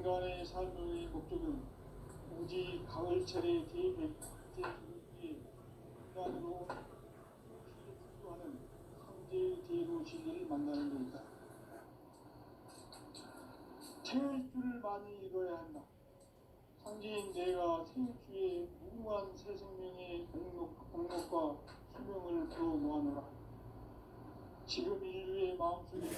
인간의 삶의 목적은 오직 가을철의 대백제의 인간으로 필요하는 황제의 대로 진리를 만나는 것이다. 태일주를 많이 읽어야 한다. 황제인 내가 태일주의 무궁한 새 생명의 공력과 수명을 불어모아노라. 지금 인류의 마음속에는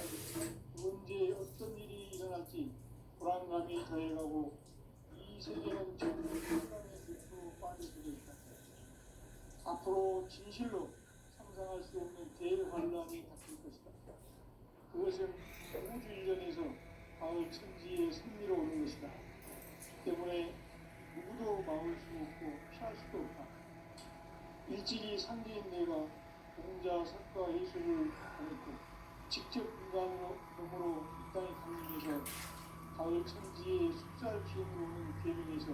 언제 어떤 일이 일어날지 불안감이 더해가고 이 세계는 전부 혼란의 늪으로 빠져들어 있다. 앞으로 진실로 상상할 수 없는 대환란이 닥칠 것이다. 그것은 우주 일련에서 가을 천지의 승리로 오는 것이다. 때문에 누구도 막을 수 없고 피할 수도 없다. 일찍이 상제인 내가 공자, 석가, 예술을 보냈고 직접 인간으로 몸으로 이 땅에 강림해서 가을 천지의 숫살 기운으로 오는 계명에서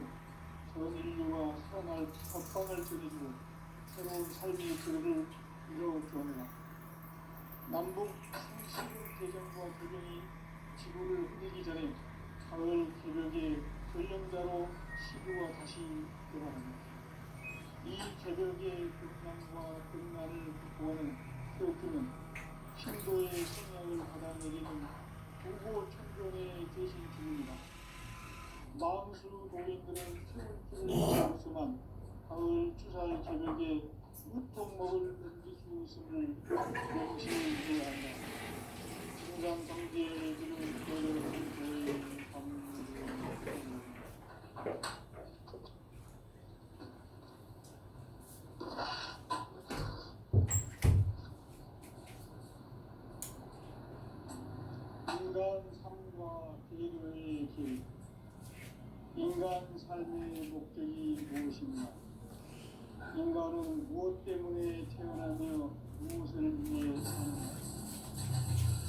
전 인류가 살아날 법방을 전해주고 새로운 삶의 기로를 이뤄주었노라. 남북 상시군 개정과 개정이 지구를 흔들기 전에 가을 개벽의 전령자로 시구가 다시 되어갑니다. 이 개벽의 극난과 극난을 극복하는 태극기는 신도의 성향을 받아내리는 부고 천존의 대신 중입니다. 마음수 노인들은 태극기를 잡수만 가을 추살 개벽에 우통 먹을 넘길 수 있음을 명시해야 한다. 중상 성제들은 여러분 인간 삶과 대로의 길. 인간 삶의 목적이 무엇인가? 인간은 무엇 때문에 태어나며 무엇을 위해 사는가?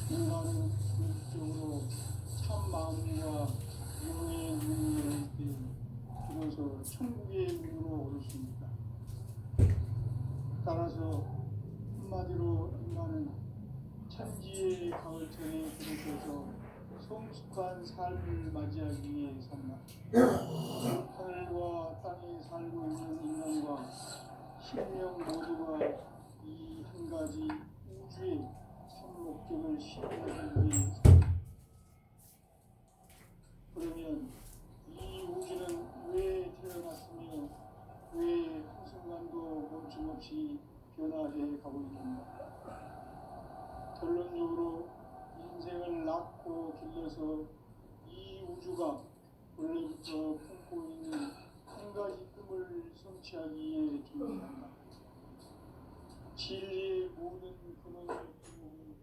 인간은 궁극적으로 참 마음과 영의 눈을 열 때 비로소 천국의 문으로 오를 수 있다. 따라서 한마디로 인간은 천지의 가을철에 들어서서 성숙한 삶을 맞이하기 위해 산다. 하늘과 땅에 살고 있는 인간과 신명 모두가 이 한 가지 우주의 참 목적을 실현하기 위해 산다. 그러면 이 우주는 왜 태어났으며 왜 한순간도 멈춤없이 변화해 가고 있는가? 결론적으로 인생을 낳고 길러서 이 우주가 원래부터 품고 있는 한 가지 꿈을 성취하기 위해 존재한다. 진리의 모든 근원을 품은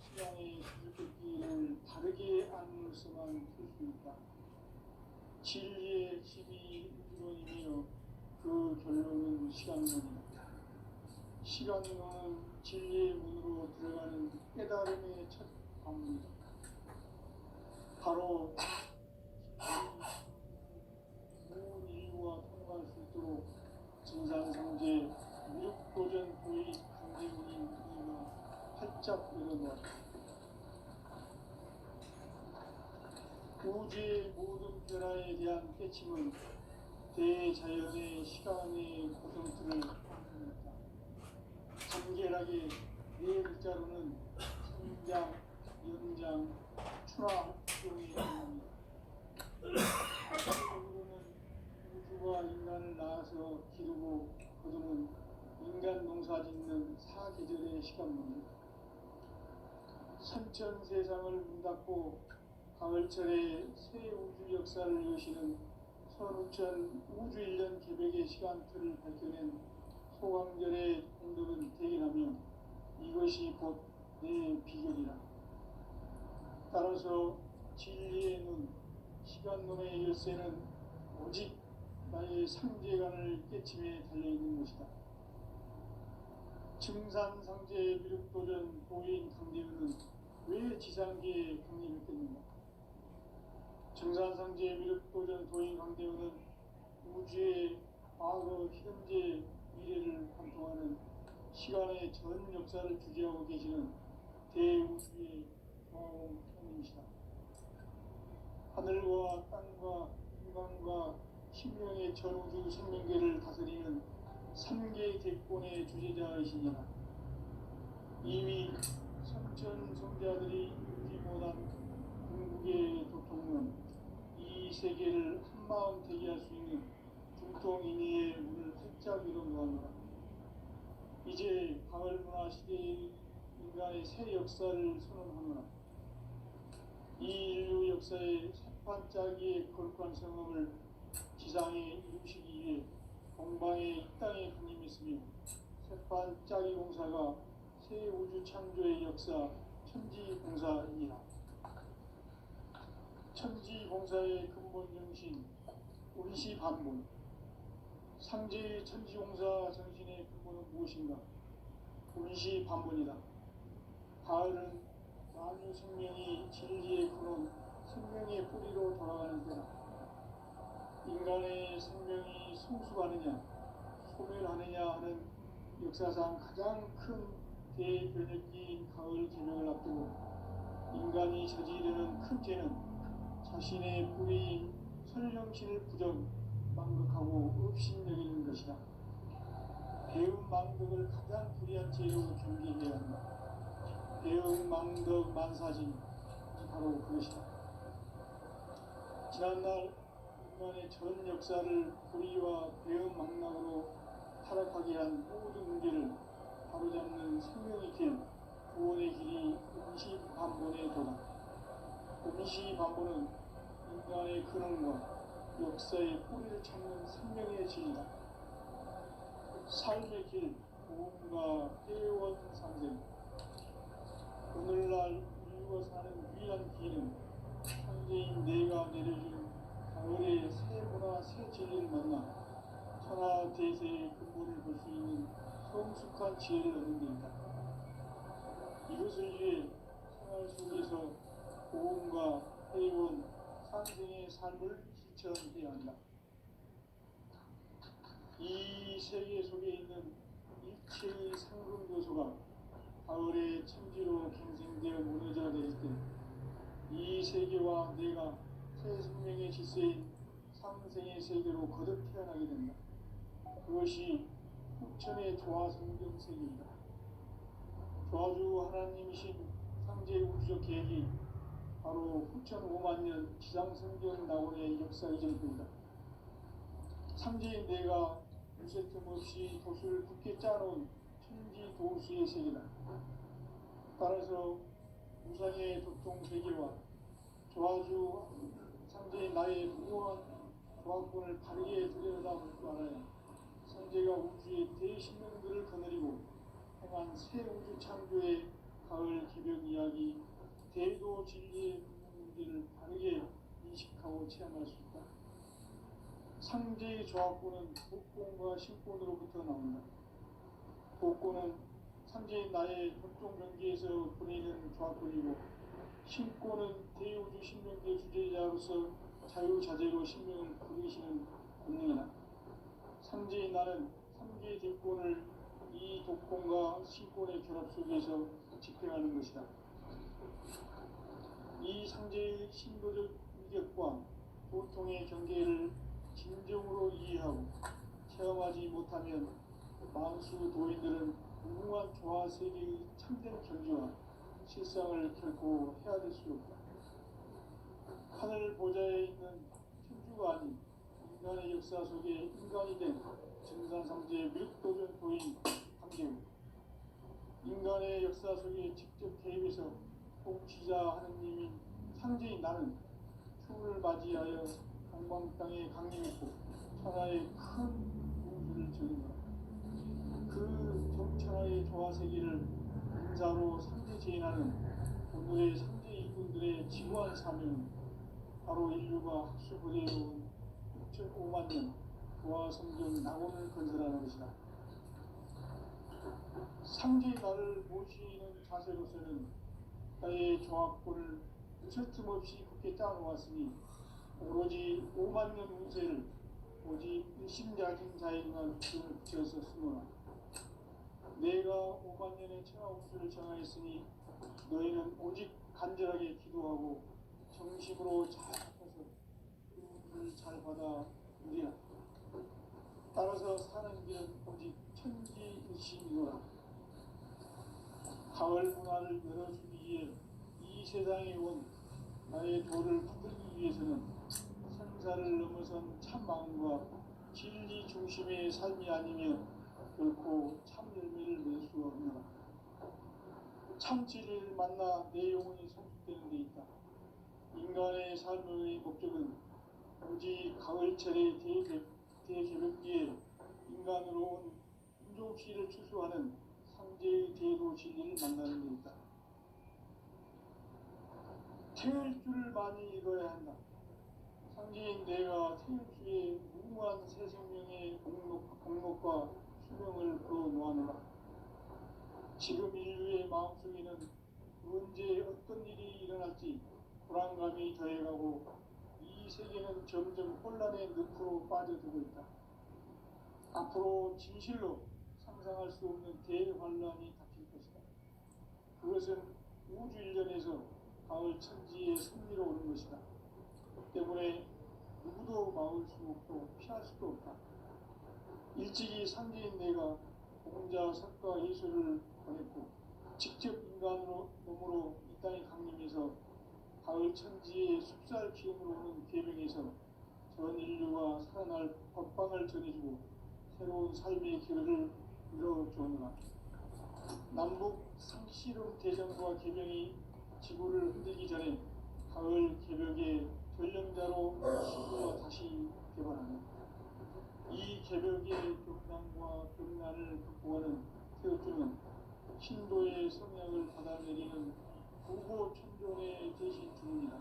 신앙의 수수께끼를 바르게 안으로서만 풀 수 있다. 진리의 핵심이 우주론이며 그 결론은 시간론이다. 시간론은 진리의 문으로 들어가는 깨달음의 첫 방문이다. 바로 모든 인류와 통과할 수 있도록 증산상제 무력도전 도의 강제운인 이가 활짝 열어놓았다. 우주의 모든 변화에 대한 깨침은 대자연의 시간의 구성틀을 만듭니다. 간결하게 네 글자로는 성장, 연장, 출하종의 의미입니다. 한국으로는 우주가 인간을 낳아서 기르고 거두는 인간 농사 짓는 사계절의 시간입니다. 선천 세상을 문 닫고 가을철에 새 우주 역사를 여시는 선우천 우주 1년 개벽의 시간틀을 밝혀낸 소강절의 공덕은 대견하며 이것이 곧 내 비결이라. 따라서 진리의 눈, 시간론의 열쇠는 오직 나의 상제관을 깨침에 달려있는 것이다. 증산상제 미륵도전 도인 강대은은 왜 지상계에 강림했겠는가? 증산상제 미륵도전 도인 강대은은 우주의 과거, 현재, 미래를 관통하는 시간의 전 역사를 주재하고 계시는 대우주의 고마운 형님이시다. 하늘과 땅과 인간과 신명의 전우주 생명계를 다스리는 삼계 대권의 주제자이시니라. 이미 선천 성자들이 이루지 못한 궁극의 도통은 이 세계를 한마음 되게 할 수 있는 중통인의의 문을 활짝 열어놓았노라. 이제 가을 문화 시대의 인간의 새 역사를 선언하노라. 이 인류 역사의 새판짜기의 거룩한 성험을 지상에 이루시기 위해 동방의 이 땅에 군림했으며 새판짜기 공사가 새 우주 창조의 역사 천지공사이니라. 천지공사의 근본 정신 운시반본. 상제의 천지공사 정신의 근본은 무엇인가? 운시반본이다. 가을은 만유 생명이 진리의 근원 생명의 뿌리로 돌아가는 때다. 인간의 생명이 성숙하느냐 소멸하느냐 하는 역사상 가장 큰 대변혁기인 가을 개명을 앞두고 인간이 저지르는 큰 죄는 자신의 뿌리인 설령신을 부정 망극하고 업신여기는 것이다. 배운 망덕을 가장 불의한 죄로 경계해야 한다. 배운 망덕 만사진 바로 그것이다. 지난날 인간의 전 역사를 불의와 배은 망락으로 타락하게 한 모든 문제를 바로잡는 생명의 길, 구원의 길이 운시반본의 도다. 운시반본은 인간의 근원과 역사의 뿌리를 찾는 생명의 진이다. 삶의 길, 구원과 회원 상생. 오늘날 인류가 사는 유일한 길은 천재인 내가 내려준 가을의 새 문화 새 진리를 만나 천하 대세의 근본을 볼 수 있는 성숙한 지혜를 얻는 데이다. 이것을 위해 생활 속에서 고음과 회원, 상생의 삶을 실천해야 한다. 이 세계 속에 있는 일체의 상금 요소가 가을의 천지로 갱생되어 무너져 내릴 때 이 세계와 내가 새 생명의 질서인 상생의 세계로 거듭 태어나게 된다. 그것이 후천의 조화성경 세계이다. 조화주 하나님이신 상제 우주적 계획이 바로 후천 5만년 지상성경 낙원의 역사 이전입니다. 상제인 내가 유세틈 없이 도수를 굳게 짜놓은 천지 도수의 세계다. 따라서 무상의 도통 세계와 조화주 상제인 나의 무모한 조화권을 바르게 들여다볼 줄 알아야 상제가 우주의 대신령들을 거느리고 행한 새 우주 창조의 가을 개벽 이야기 대도 진리의 문제를 바르게 인식하고 체험할 수 있다. 상제의 조화권은 복권과 신권으로부터 나온다. 복권은 상제인 나의 협동 경계에서 보내는 조화권이고 신권은 대우주 신명계 주제자로서 자유자재로 신명을 부르시는 권능이다. 상제인 나는 상계의 대권을 이 독권과 신권의 결합 속에서 집행하는 것이다. 이 상제의 신도적 위격과 보통의 경계를 진정으로 이해하고 체험하지 못하면 만수 도인들은 무궁한 조화 세계의 참된 경지와 실상을 결코 헤아릴 수 없다. 하늘 보좌에 있는 천주가 아닌 인간의 역사 속에 인간이 된 증산상제의 멸도전 도인 함경, 인간의 역사 속에 직접 개입해서 통치자 하느님인 상제인 나는 추를 맞이하여 강방 땅에 강림했고 천하의 큰 우주를 적인다. 그 정천하의 조화세계를 인사로 상제 제인하는 오늘의 상제 일꾼들의 지구한 사명은 바로 인류가 학수부대해온 6,5만 년 조화성경 낙원을 건설하는 것이다. 상제의 나를 모시는 자세로서는 나의 조화권을 무설틈 없이 굳게 짜놓았으니 오로지 5만 년 운세를 오직 일심작인 자에게만 기운을 붙여서 쓰노라. 내가 5만 년의 천하 우주를 정하였으니 너희는 오직 간절하게 기도하고 정식으로 잘 복을 잘 받아 누리라. 따라서 사는 길은 오직 천지일심이로라. 가을 문화를 열어주기 위해 이 세상에 온 나의 도를 붙들기 위해서는 생사를 넘어선 참 마음과 진리 중심의 삶이 아니면 결코 참 열매를 낼 수 없노라. 참 진리를 만나 내 영혼이 성숙되는 데 있다. 인간의 삶의 목적은 오직 가을철의 대개벽기에 인간으로 온 인종시를 추수하는 상제의 대도 진리를 만나는 데 있다. 태울 줄을 많이 읽어야 한다. 상제인 내가 태울주의 무궁한 새 생명의 공록과 수명을 그어놓아노라. 지금 인류의 마음속에는 언제 어떤 일이 일어날지 불안감이 더해가고 이 세계는 점점 혼란의 늪으로 빠져들고 있다. 앞으로 진실로 상상할 수 없는 대환란이 닥칠 것이다. 그것은 우주 일련에서 가을 천지의 승리로 오는 것이다. 그 때문에 누구도 막을 수 없고 피할 수도 없다. 일찍이 상제인 내가 공자, 석가, 예수를 보냈고 직접 인간으로 몸으로 이 땅에 강림해서 가을 천지의 숲살 기운으로 오는 계명에서 전 인류가 살아날 법방을 전해주고 새로운 삶의 길을 열어주노라. 남북 상씨름 대전과 계명이 지구를 흔들기 전에 가을 개벽의 전령자로 지구가 다시 개발하는 이 개벽의 병난과 병난을 극복하는 태어주는 신도의 성향을 받아내리는 구보 천존의 대신 주문이다.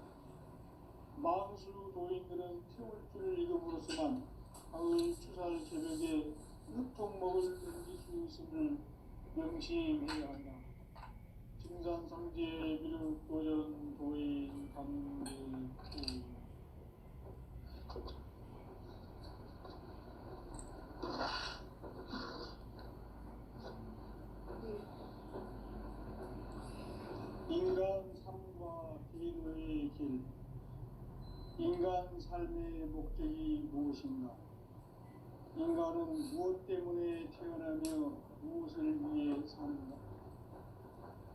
망수 도인들은 태울 줄을 읽음으로써만 가을 추살 개벽의 흙통목을 넘길 수 있음을 명심해야 한다. 증산상제 비록 도전 도인 강대구 인간 삶과 기도의 길. 인간 삶의 목적이 무엇인가? 인간은 무엇 때문에 태어나며 무엇을 위해 사는가?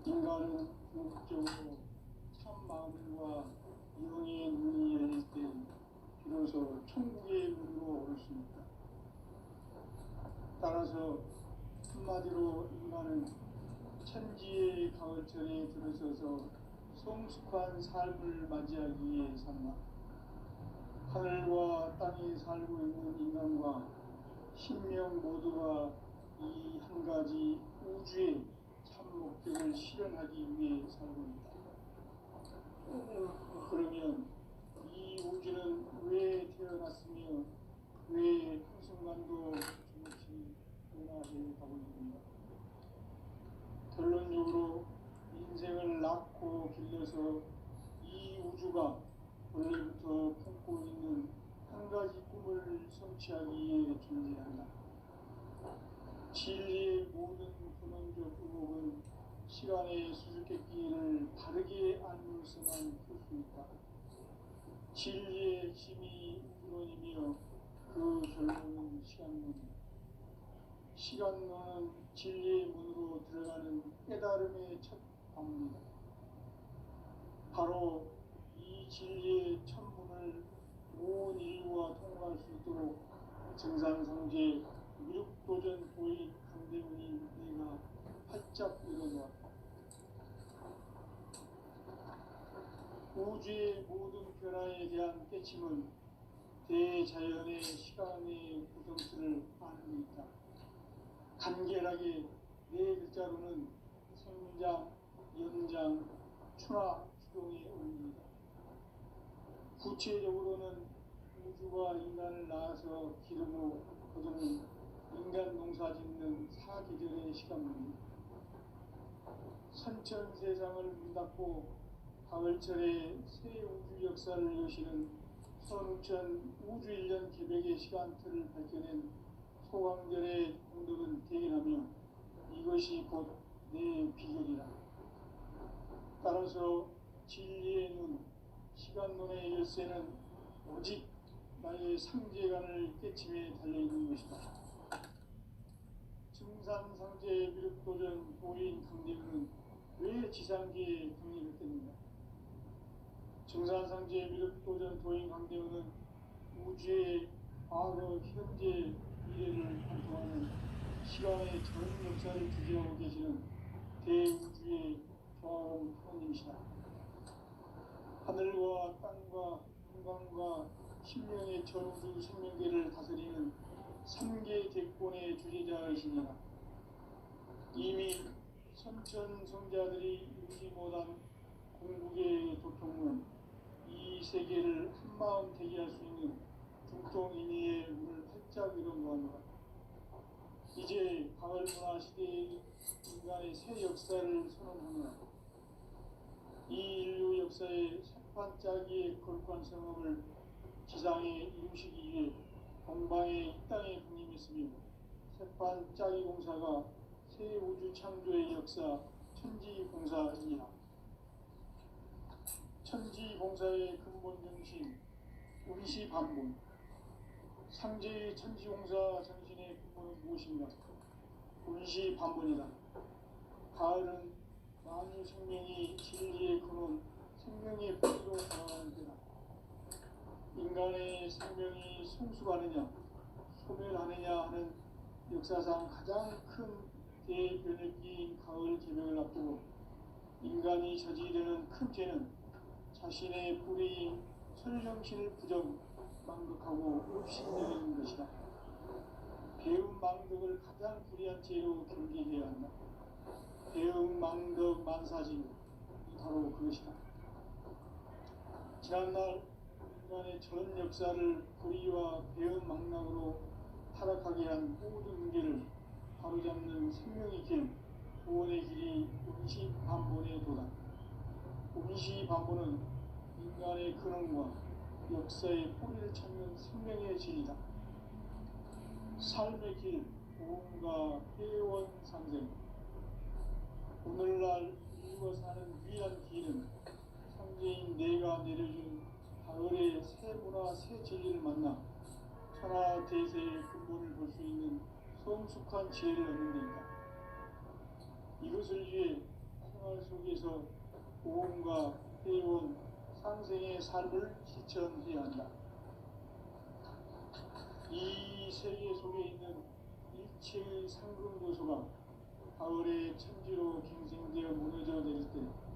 인간은 궁극적으로 참 마음과 영의 눈이 열릴 때 비로소 천국의 문으로 올 수 있다. 따라서 한마디로 인간은 천지의 가을철에 들어서서 성숙한 삶을 맞이하기 위해 산다. 하늘과 땅에 살고 있는 인간과 신명 모두가 이 한 가지 우주의 참 목적을 실현하기 위해 살고 있다. 그러면 이 우주는 왜 태어났으며 왜 한순간도 정없이 변화해 가고 있는가? 결론적으로 인생을 낳고 길러서 이 우주가 원래부터 품고 있는 한 가지 꿈을 성취하기 위해 존재한다. 진리의 모든 근원적 의혹은 시간의 수수께끼를 바르게 알면서만 풀 수 있다. 진리의 핵심이 근원이며 그 결론은 시간론이다. 시간론은 진리의 문으로 들어가는 깨달음의 첫 방문이다. 바로 이 진리의 천문을 온 인류가 통과할 수 있도록 증산상제 미륵도전 도인 강대문인 내가 활짝 열어놓았다. 우주의 모든 변화에 대한 깨침은 대자연의 시간의 구성틀을 아는 데 있다. 간결하게 네 글자로는 생장, 연장, 추나, 추동의 원리이다. 구체적으로는 우주가 인간을 낳아서 기르고 거두는 인간 농사 짓는 사계절의 시간입니다. 선천 세상을 문 닫고 가을철에 새 우주 역사를 여시는 선우천 우주일년 개벽의 시간틀을 밝혀낸 소강절의 공덕은 대견하며 이것이 곧 내 비결이라. 따라서 진리의 눈, 시간론의 열쇠는 오직 나의 상제간을 깨침에 달려있는 것이다. 증산상제 미륵도전 도인 강대우는 왜 지상계에 강림했겠는가? 증산상제 미륵도전 도인 강대우는 우주의 과거, 현재, 미래를 관통하는 시간의 전 역사를 주재하고 계시는 대우주의 조화로운 프로님이시다. 하늘과 땅과 인간과 신명의 전우주 생명계를 다스리는 3개 대권의 주제자이시니라. 이미 선천성자들이 이루지 못한 공국의 도통은 이 세계를 한마음 되게 할 수 있는 중통인의의 문을 활짝 열어놓았노라. 이제 가을 문화 시대의 인간의 새 역사를 선언하노라. 이 인류 역사의 새판짜기의 거룩한 성업을 지상에 이루시기 위해 동방의 이 땅에 군림했으며 새판짜기 공사가 새 우주 창조의 역사 천지공사이니라. 천지공사의 근본 정신 운시반본. 상제의 천지공사 정신의 근본은 무엇인가? 운시반본이다. 가을은 만유 생명이 진리의 근원, 생명의 뿌리로 나아가는 때다. 인간의 생명이 성숙하느냐, 소멸하느냐 하는 역사상 가장 큰 대변혁기인 가을 개명을 앞두고 인간이 저지르는 큰 죄는 자신의 불의인 설령신을 부정, 망극하고 없신여기는 것이다. 배움 망덕을 가장 불의한 죄로 경계해야 한다. 배움 망덕 만사진, 바로 그것이다. 지난날 인간의 전 역사를 불의와 배움 망락으로 타락하게 한 모든 문제를 바로잡는 생명의 길, 구원의 길이 운시반본의 도다. 운시반본은 인간의 근원과 역사의 뿌리를 찾는 생명의 진리다. 삶의 길, 보험과 회원 상생. 오늘날 인류가 사는 유일한 길은 상제인 내가 내려준 가을의 새 문화, 새 진리를 만나 천하 대세의 근본을 볼 수 있는 성숙한 지혜를 얻는 데이다. 이것을 위해 생활 속에서 보험과 회원, 상생의 삶을 실천해야 한다. 이 세계 속에 있는 일체의 상금 요소가 가을의 천지로 갱생되어 무너져 내릴 때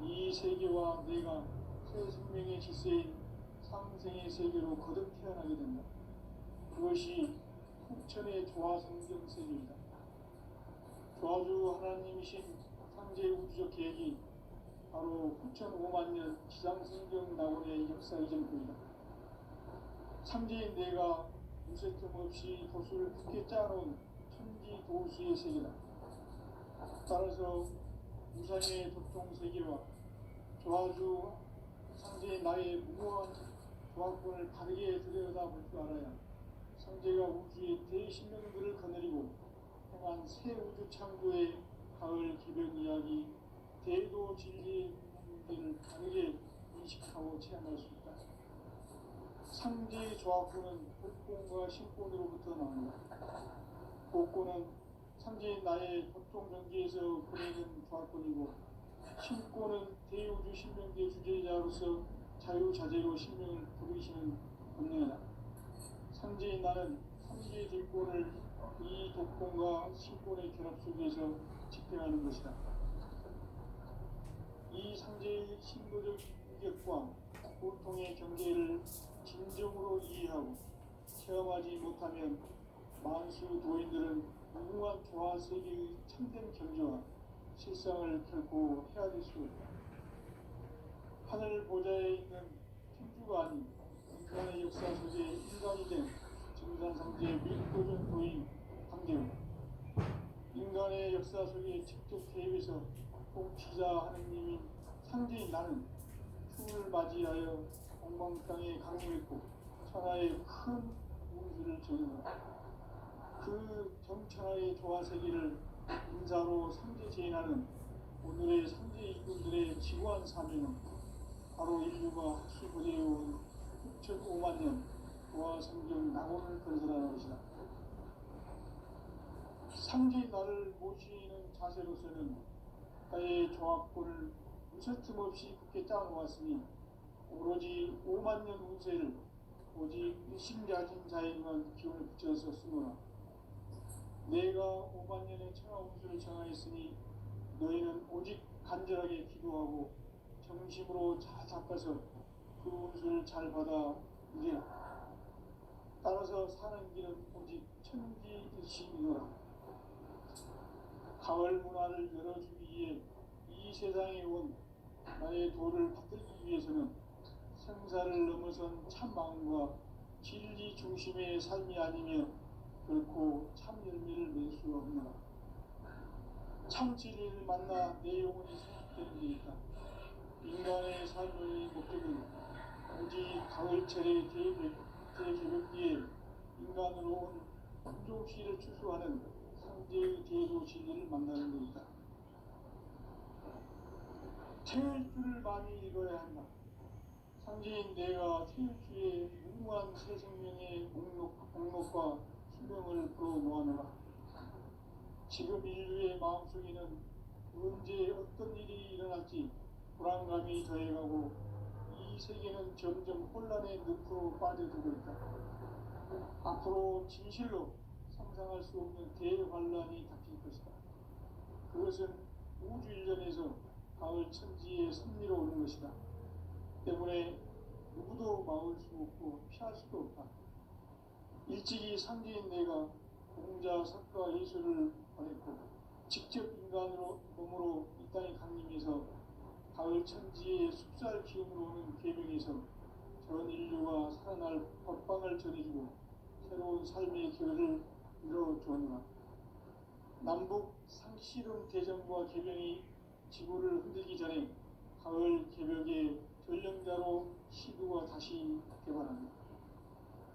이 세계와 내가 새 생명의 질서인 상생의 세계로 거듭 태어나게 된다. 그것이 후천의 조화성경 세계이다. 조화주 하나님이신 상제 우주적 계획이 바로 후천 5만 년 지상성경 낙원의 역사 이전입니다. 상제인 내가 무쇠틈 없이 도수를 굳게 짜놓은 천지 도수의 세계다. 따라서 우상의 도통 세계와 조화주 상제의 나의 무모한 조화권을 다르게 들여다볼 줄 알아야 상제가 우주의 대신명들을 거느리고 행한 새 우주 창조의 가을 기변 이야기, 대도 진리의 문제를 다르게 인식하고 체험할 수 있다. 상제의 조화권은 복권과 신권으로부터 나온다. 복권은 상제인 나의 보통 경계에서 보내는 조화권이고, 신권은 대우주 신명계 주제자로서 자유자재로 신명을 부르시는 권능이다. 상제인 나는 상제의 대권을 이 독권과 신권의 결합 속에서 집행하는 것이다. 이 상제의 신도적 인격과 고통의 경계를 진정으로 이해하고 체험하지 못하면 만수 도인들은 무궁한 조화 세계의 참된 경지와 실상을 결코 헤아릴 수 없다. 하늘 보좌에 있는 천주가 아닌 인간의 역사 속에 인간이 된 증산상제 밀도전 도인 강대우. 인간의 역사 속에 직접 개입해서 통치자 하느님인 상제인 나는 추을 맞이하여 동방 땅에 강림했고 천하의 큰 우주를 정했다. 그 정천하의 조화세계를 인사로 상제 제인하는 오늘의 상제 이군들의 지구한 사명은 바로 인류가 학수고대해온 6,500만 년 도화 성경 낙원을 건설하는 것이다. 상지 나를 모시는 자세로서는 나의 조합권을 무서틈 없이 굳게 짜놓았으니 오로지 5만 년 운세를 오직 일심가진 자에게만 기운을 붙여서 쓰노라. 내가 5만 년의 천하 운수를 정하였으니 너희는 오직 간절하게 기도하고 정심으로 잘 닦아서 그 운수를 잘 받아 누리라. 따라서 사는 길은 오직 천지일심이노라. 가을 문화를 열어주기 위해 이 세상에 온 나의 도를 받들기 위해서는 생사를 넘어선 참 마음과 진리 중심의 삶이 아니면 결코 참 열매를 맺을 수 없노라. 참 진리를 만나 내 영혼이 성숙되는 데있다. 인간의 삶의 목적은 오직 가을철의 대개벽기에 인간으로 온 품종시를 추수하는 상제의 대도 진리를 만나는 데있다. 태일주를 많이 읽어야 한다. 상제인 내가 태일주의 무궁한 새 생명의 목록과 수명을 끌어모아노라. 지금 인류의 마음속에는 언제 어떤 일이 일어날지 불안감이 더해가고 이 세계는 점점 혼란의 늪으로 빠져들고 있다. 앞으로 진실로 상상할 수 없는 대환란이 닥칠 것이다. 그것은 우주 일련에서 가을 천지의 섭리로 오는 것이다. 때문에 누구도 막을 수 없고 피할 수도 없다. 일찍이 상제인 내가 공자, 석가, 예술을 보냈고 직접 인간으로 몸으로 이 땅에 강림해서 가을 천지의 숲살 기운으로 오는 계명에서 전 인류가 살아날 법방을 전해주고 새로운 삶의 결을 이뤄주었노라. 남북 상씨름 대전과 계명이 지구를 흔들기 전에 가을 개벽의 전령자로 시두가 다시 개발한다.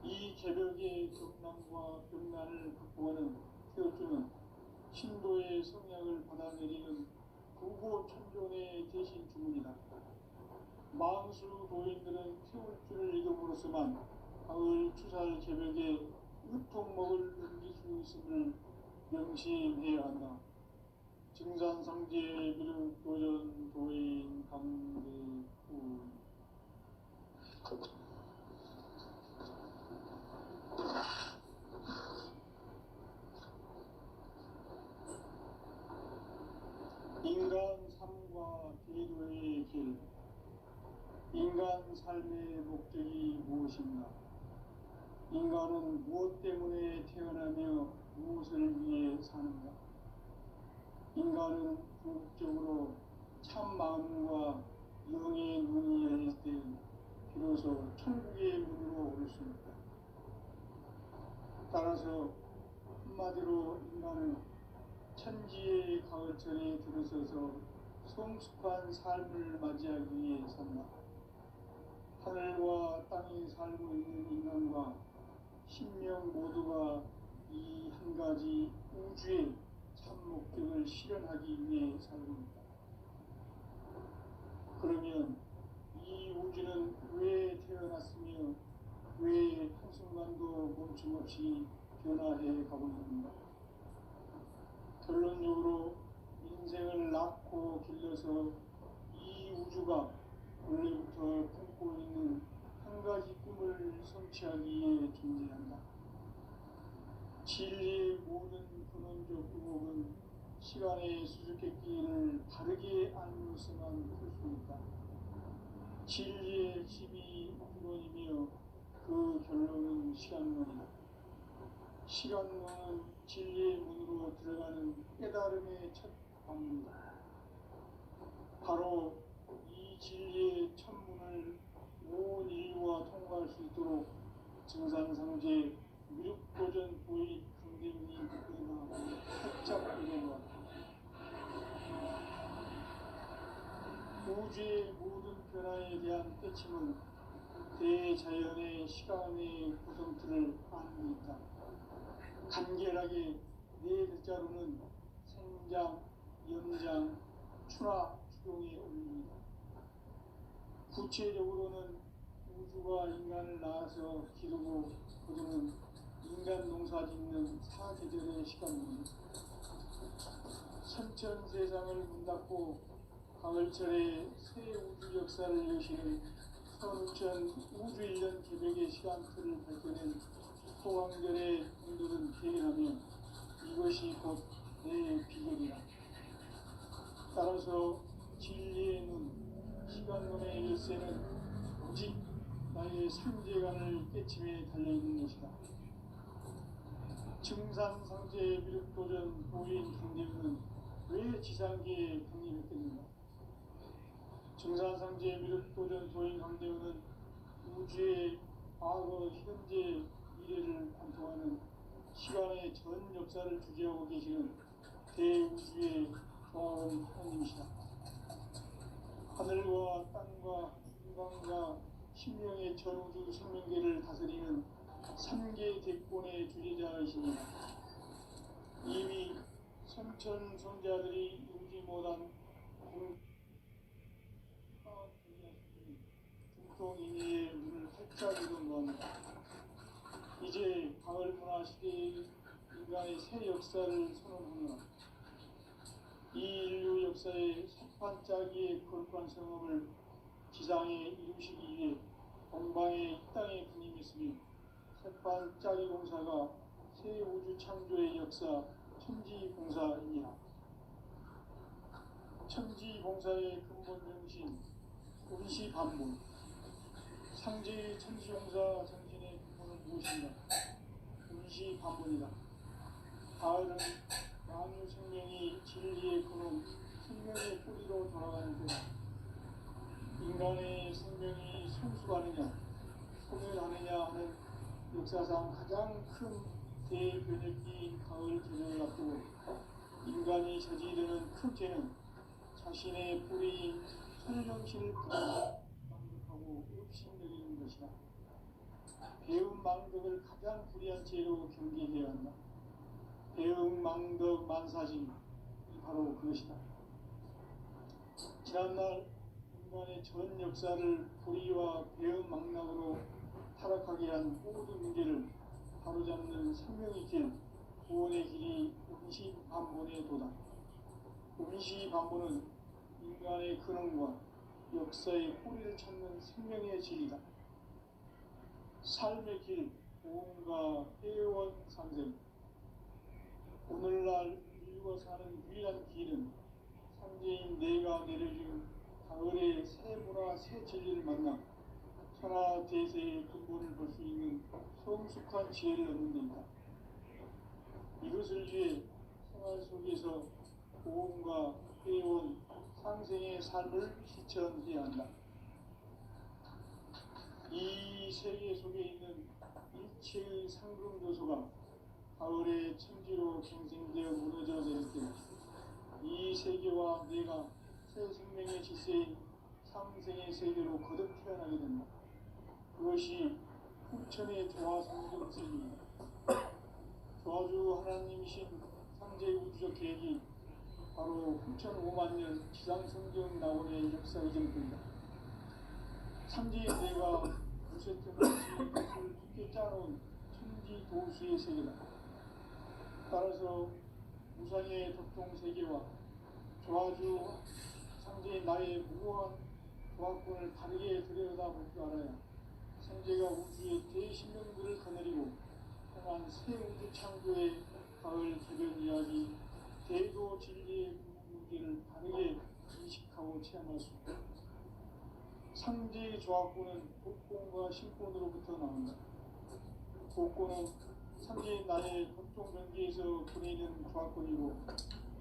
이 개벽의 경남과 병난을 극복하는 태어주는 신도의 성향을 받아내리는 구보 천존의 대신 주문이다. 망수 도인들은 태울주를 읽음으로써만 가을 추살 개벽에 으통목을 넘길 수 있음을 명심해야 한다. 증산상제 미륵 도전 도인 강대구 인간 삶과 기도의 길. 인간 삶의 목적이 무엇인가? 인간은 무엇 때문에 태어나며 무엇을 위해 사는가? 인간은 궁극적으로 참 마음과 영의 문이 열릴 때 비로소 천국의 문으로 오를 수 있다. 따라서 한마디로 인간은 천지의 가을철에 들어서서 성숙한 삶을 맞이하기 위해 산다. 하늘과 땅에 살고 있는 인간과 신명 모두가 이 한 가지 우주의 참 목적을 실현하기 위해 살고 있다. 그러면 이 우주는 왜 태어났으며 왜 한순간도 멈춤없이 변화해 가고 있는가? 결론적으로 인생을 낳고 길러서 이 우주가 원래부터 품고 있는 한 가지 꿈을 성취하기 위해 존재한다. 진리의 모든 근원적 의목은 시간의 수수께끼를 바르게 알므로서만 풀 수 있다. 진리의 핵심이 우주론이며 그 결론은 시간론이다. 시간론은 진리의 문으로 들어가는 깨달음의 첫 방문이다. 바로 이 진리의 첫문을 온 인류가 통과할 수 있도록 증산상제 미륵도전 도의 강대문이 이끌어나가고 활짝 열어놓았다. 우주의 모든 변화에 대한 깨침은 대자연의 시간의 구성틀을 아는 데 있다. 간결하게 네 글자로는 생장, 연장, 추나 추동에 올립니다. 구체적으로는 우주가 인간을 낳아서 기르고 거두는 인간 농사 짓는 사계절의 시간입니다. 선천 세상을 문 닫고 가을철에 새 우주 역사를 여시는 선우천 우주 1년 개벽의 시간표를 밝혀낸 소왕절의 분들은 대견하며 이것이 곧 내 비결이다. 따라서 진리의 눈, 시간론의 열쇠는 오직 나의 상제관을 깨침에 달려있는 것이다. 증산상제 미륵도전 도인 강대우는 왜 지상계에 강림했겠는가? 증산상제 미륵도전 도인 강대우는 우주의 과거, 현재, 미래를 관통하는 시간의 전 역사를 주재하고 계시는 대우주의 조화원 하나님이시다. 하늘과 땅과 인간과 신명의 전우주 생명계를 다스리는 3계 대권의 주제자이십니다. 이미 선천 성자들이 이루지 못한 중통인의의 문을 활짝 열은 겁니다. 이제 가을 문화 시대의 인간의 새 역사를 선언하며 이 인류 역사의 새반짝이의 거룩한 성업을 지상에 이루시기 위해 동방의 이 땅에 군림했으며 새반짝이 공사가 새 우주 창조의 역사 천지봉사입니다. 천지봉사의 근본 정신 운시반본, 상제의 천지봉사 정신의 근본은 무엇인가? 운시반본이다. 가을은 만유 생명이 진리의 근원, 생명의 뿌리로 돌아가는 때다. 인간의 생명이 성숙하느냐, 소멸하느냐 하는 역사상 가장 큰 대변혁기인 가을 계절을 앞두고 인간이 저지르는 큰 죄는 자신의 뿌리인 천정신을 망극하고 욕심내리는 것이다. 배움 망덕을 가장 불의한 죄로 경계해야 한다. 배움 망덕 만사진이 바로 그것이다. 지난날 인간의 전 역사를 불의와 배움 망락으로 타락하게 한 모든 문제를 바로잡는 생명의 길, 구원의 길이 운시반본의 도다. 운시반본은 인간의 근원과 역사의 뿌리를 찾는 생명의 진리다. 삶의 길, 보험과 회원 상생. 오늘날 인류가 사는 유일한 길은 상제인 내가 내려준 가을의 새 문화, 새 진리를 만나 천하 대세의 근본을 볼 수 있는 성숙한 지혜를 얻는 데이다. 이것을 위해 생활 속에서 보험과 회원, 상생의 삶을 실천해야 한다. 이 세계 속에 있는 일체의 상승조소가 가을의 천지로 갱생되어 무너져 내릴 때 이 세계와 내가 새 생명의 질서인 상생의 세계로 거듭 태어나게 된다. 그것이 후천의 조화성경책입니다. 조화주 하나님이신 상제 우주적 계획이 바로 후천 5만 년 지상성경 나원의 역사 이전입니다. 상제의 내가 무쇠틈없이 것을 굳게 짜놓은 천지 도수의 세계다. 따라서 무상의 덕종 세계와 조화주 상제의 나의 무모한 조화권을 다르게 들여다볼 줄 알아야 상제가 우주의 대신령들을 거느리고 향한 새 우주 창조의 가을 개변 이야기, 대도 진리의 문제를 다르게 인식하고 체험할 수 있다. 상제의 조화권은 복권과 신권으로부터 나온다. 복권은 상제의 나의 덕종 경계에서 보내는 조화권이고,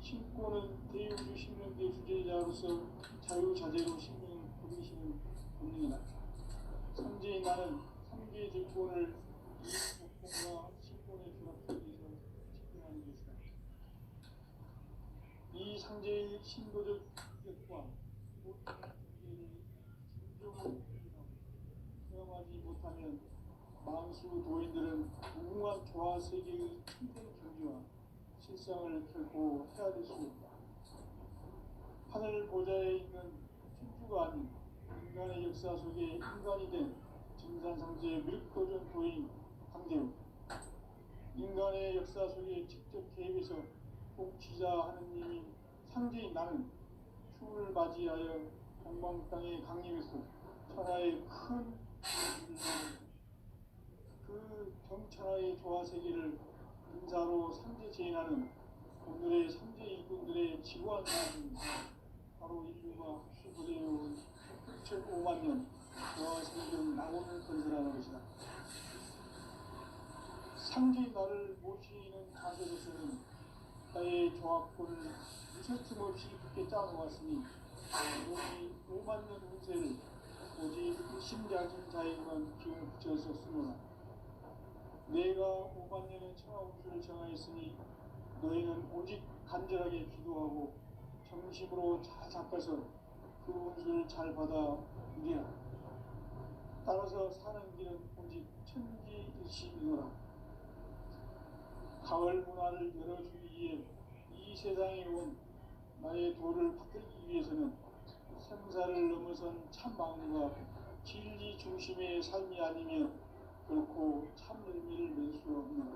신권은 대우주 신명계 주제자로서 자유자재로 신명 부리시는 본능이다. 상제의 나는 3개 정권을 이 복권과 신권의 결합 속에서 집행하는 것이다. 이 상제의 신도적 격과 모든 문제를 진정으로 수용하지 못하면 만수 도인들은 무궁한 조화 세계의 천대 경지와 실상을 결코 헤아릴 수 없다. 하늘 보좌에 있는 천주가 아닌 인간의 역사 속에 인간이 된 증산상제의 밀도전 도인 강대우. 인간의 역사 속에 직접 개입해서 통치자 하느님이 상제인 나는 춤을 맞이하여 동방 땅에 강림했고 천하의 그 경천하의 조화 세계를 인사로 상제 제인하는 오늘의 상제 일꾼들의 지구한 나라는 바로 인류가 수부대해온 6,5만 년 조화 세계를 낙원을 건설하는 것이다. 상제의 나를 모시는 자세로서는 나의 조합권을 무설틈 없이 굳게 짜놓았으니 우리 5만 년 운세를 오직 심장진 자에게만 기운 붙여서 쓰노라. 내가 5만 년의 천하 운수를 정하였으니 너희는 오직 간절하게 기도하고 정심으로 잘 닦아서 그 운수를 잘 받아 누리라. 따라서 사는 길은 오직 천지일시이노라. 가을 문화를 열어주기 위해 이 세상에 온 나의 도를 받들기 위해서는 생사를 넘어선 참 마음과 진리 중심의 삶이 아니면 결코 참 의미를 낼 수 없는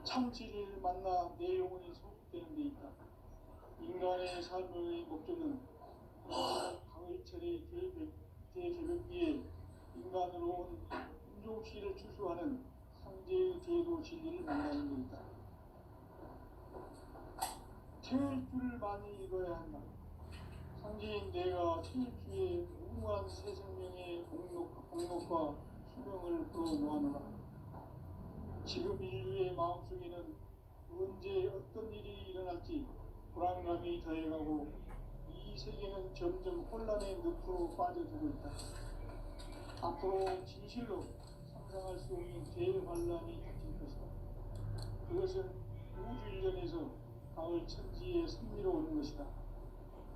참 진리를 만나 내 영혼이 소속되는 데 있다. 인간의 삶의 목적은 가을철의 대개벽기에 인간으로 온 인종시를 추수하는 상제의 제도 진리를 만나는 데 있다. 태일주를 많이 읽어야 한다. 상제인 내가 태일주의 무궁한 새 생명의 공력과 수명을 불어모아노라. 지금 인류의 마음속에는 언제 어떤 일이 일어날지 불안감이 더해가고 이 세계는 점점 혼란의 늪으로 빠져들고 있다. 앞으로 진실로 상상할 수 없는 대환란이 닥칠 것이다. 그것은 우주 일련에서 가을 천지의 섭리로 오는 것이다.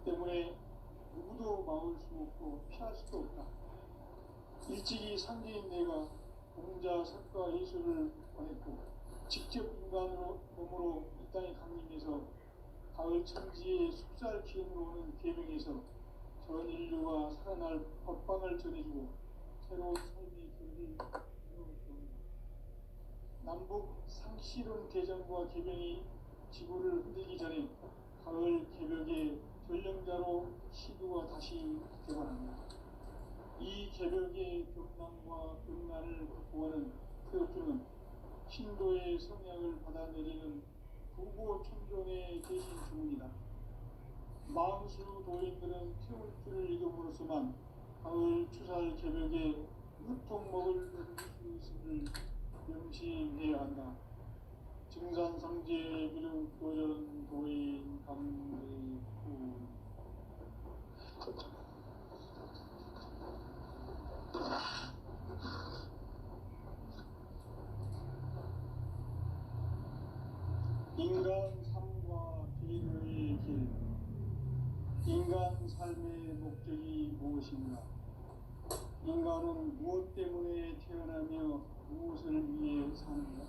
때문에 누구도 막을 수 없고 피할 수도 없다. 일찍이 상제인 내가 공자, 석가, 예수를 보냈고 직접 인간으로 몸으로 이 땅에 강림해서 가을 천지의 숲살 기운으로 오는 계명에서 전 인류가 살아날 법방을 전해주고 새로운 삶의 길을 열어주옵니다. 남북 상시론 개정과 개명이 지구를 흔들기 전에 가을 개벽의 전령자로 시두가 다시 개관합니다. 이 개벽의 격난과 극난을 극복하는 태엽주는 신도의 성향을 받아내리는 부고 천존의 대신 주문이다. 마음수 도인들은 태울주를 읽음으로써만 가을 추살 개벽에 으통먹을 얻을 수 있음을 명시해야 한다. 증산상제 미륵도전 도인 감리구. 인간 삶과 비루의 길. 인간 삶의 목적이 무엇인가? 인간은 무엇 때문에 태어나며 무엇을 위해 사는가?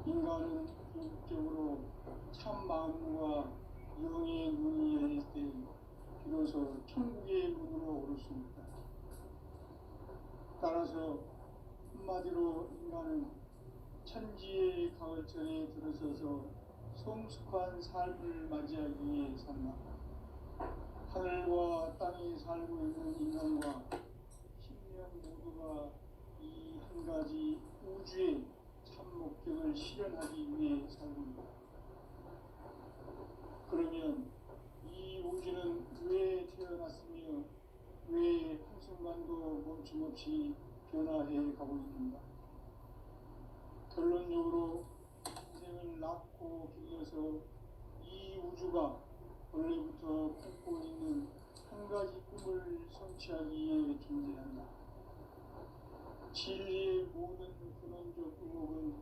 인간은 궁극적으로 참 마음과 영의 문이 열릴 때 비로소 천국의 문으로 오를 수 있다. 따라서 한마디로 인간은 천지의 가을철에 들어서서 성숙한 삶을 맞이하기 위해 산다. 하늘과 땅에 살고 있는 인간과 신명 모두가 이 한 가지 우주의 참 목적을 실현하기 위해 살고 있다. 그러면 이 우주는 왜 태어났으며 왜 한순간도 멈춤없이 변화해 가고 있는가? 결론적으로 인생을 낳고 길러서 이 우주가 원래부터 품고 있는 한 가지 꿈을 성취하기 위해 존재한다. 진리의 모든 근원적 의목은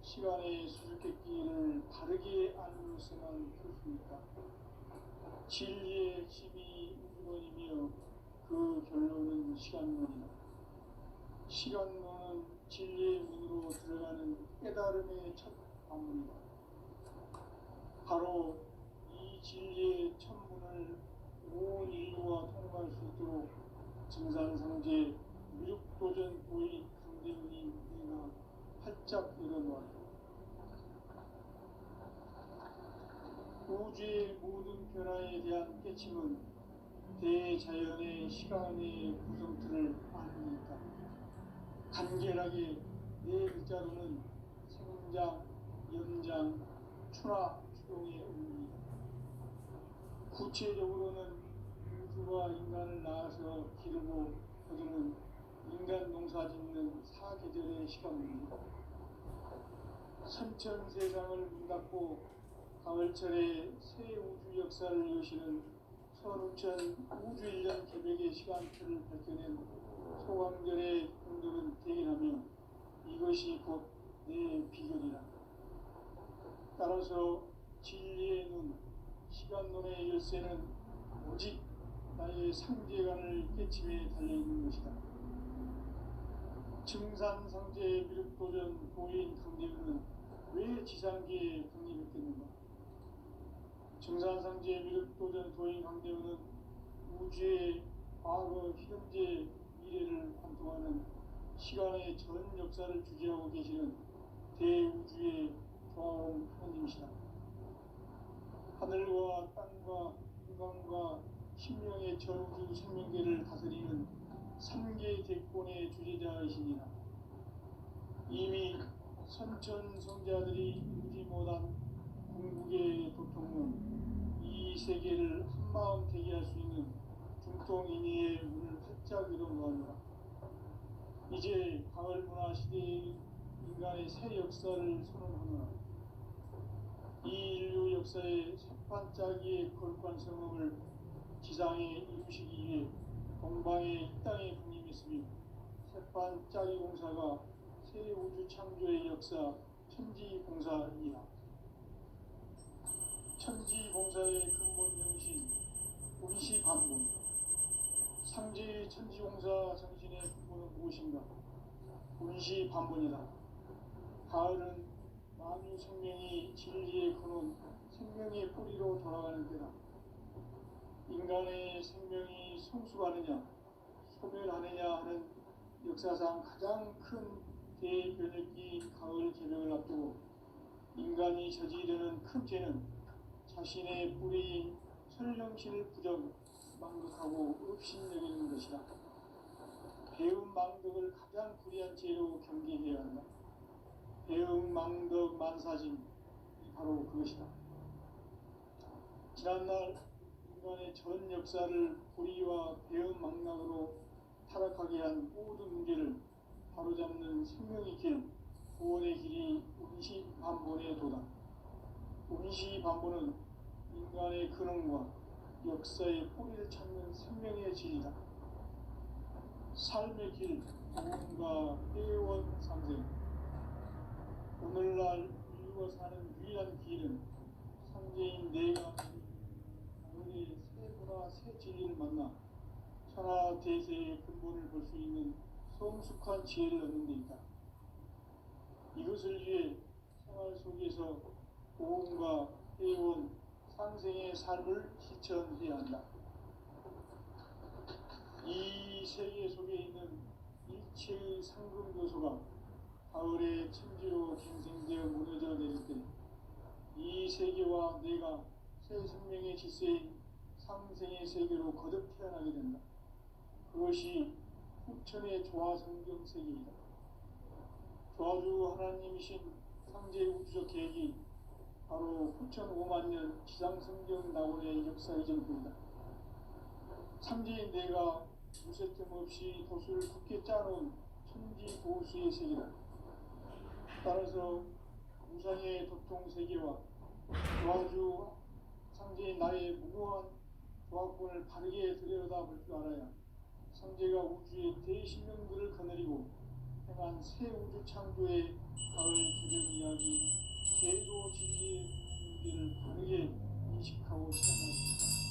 시간의 수수께끼를 바르게 알므로서만 풀 수 있다. 진리의 핵심이 우주론이며 그 결론은 시간론이다. 시간론은 진리의 문으로 들어가는 깨달음의 첫 관문이다. 바로 이 진리의 첫문을 온 인류가 통과할 수 있도록 증산상제 미륵도전 도인 강대훈이 내가 활짝 열어놓았다. 우주의 모든 변화에 대한 깨침은 대자연의 시간의 구성틀을 아니니까 간결하게 네 글자로는 생장, 연장, 추나 추동의 의미이다. 구체적으로는 우주가 인간을 낳아서 기르고 거두는 인간 농사 짓는 사계절의 시간입니다. 선천 세상을 문 닫고 가을철에 새 우주 역사를 여시는 선우천 우주일년 개벽의 시간표를 밝혀낸 소강절의 분들은 대인하며 이것이 곧 내 비결이라. 따라서 진리의 눈, 시간론의 열쇠는 오직 나의 상제관을 깨침에 달려있는 것이다. 증산상제 미륵도전 도인 강대훈은 왜 지상계에 독립했겠는가? 증산상제 미륵도전 도인 강대훈은 우주의 과거, 현재, 미래를 관통하는 시간의 전 역사를 주재하고 계시는 대우주의 조화홍 하나님이시다. 하늘과 땅과 인간과 신명의 전우주 생명계를 다스리는 3계 대권의 주재자이시니라. 이미 선천성자들이 누리지 못한 궁극의 도통은 이 세계를 한마음 되게 할 수 있는 중통인의의 문을 활짝 열어놓았노라. 이제 가을 문화 시대의 인간의 새 역사를 선언하노라. 이 인류 역사의 새반짝이의 거룩한 성업을 지상에 이루시기 위해 동방의 이 땅에 군림했으며 새반짝이 공사가 새 우주 창조의 역사 천지공사이라. 천지공사의 근본 정신 운시반본. 상제의 천지공사 정신의 근본은 무엇인가? 운시반본이다. 가을은 만유 생명이 진리의 근원, 생명의 뿌리로 돌아가는 때다. 인간의 생명이 성숙하느냐, 소멸하느냐 하는 역사상 가장 큰 대변혁기인 가을 개벽을 앞두고 인간이 저지르는 큰 죄는 자신의 뿌리인 설령신을 부정, 망극하고 업신여기는 것이다. 배움 망덕을 가장 불의한 죄로 경계해야 한다. 배움 망덕 만사짐이 바로 그것이다. 지난날 인간의 전 역사를 불의와 배움 망락으로 타락하게 한 모든 문제를 바로잡는 생명의 길, 구원의 길이 운시반본의 도다. 운시반본은 인간의 근원과 역사의 뿌리를 찾는 생명의 진리다. 삶의 길, 구원과 회원 상생. 오늘날 인류가 사는 유일한 길은 상제인 내가 우리 새 문화, 새 진리를 만나 천하 대세의 근본을 볼 수 있는 성숙한 지혜를 얻는 데 있다. 이것을 위해 생활 속에서 보험과 회원, 상생의 삶을 실천해야 한다. 이 세계 속에 있는 일체의 상금 요소가 가을의 천지로 갱생되어 무너져 내릴 때 이 세계와 내가 새 생명의 질서인 상생의 세계로 거듭 태어나게 된다. 그것이 후천의 조화성경 세계이다. 조화주 하나님이신 상제의 우주적 계획이 바로 후천 5만년 지상성경 낙원의 역사의 전부이다. 상제인 내가 무쇠점 없이 도수를 굳게 짜놓은 천지보수의 세계다. 따라서 우상의 도통 세계와 조화주 상제인 나의 무고한 조화권을 바르게 들여다볼 줄 알아야 상제가 우주의 대신령들을 거느리고 행한 새 우주 창조의 가을 개벽 이야기, 제도 진리의 문제를 바르게 인식하고 실현할 수 있다.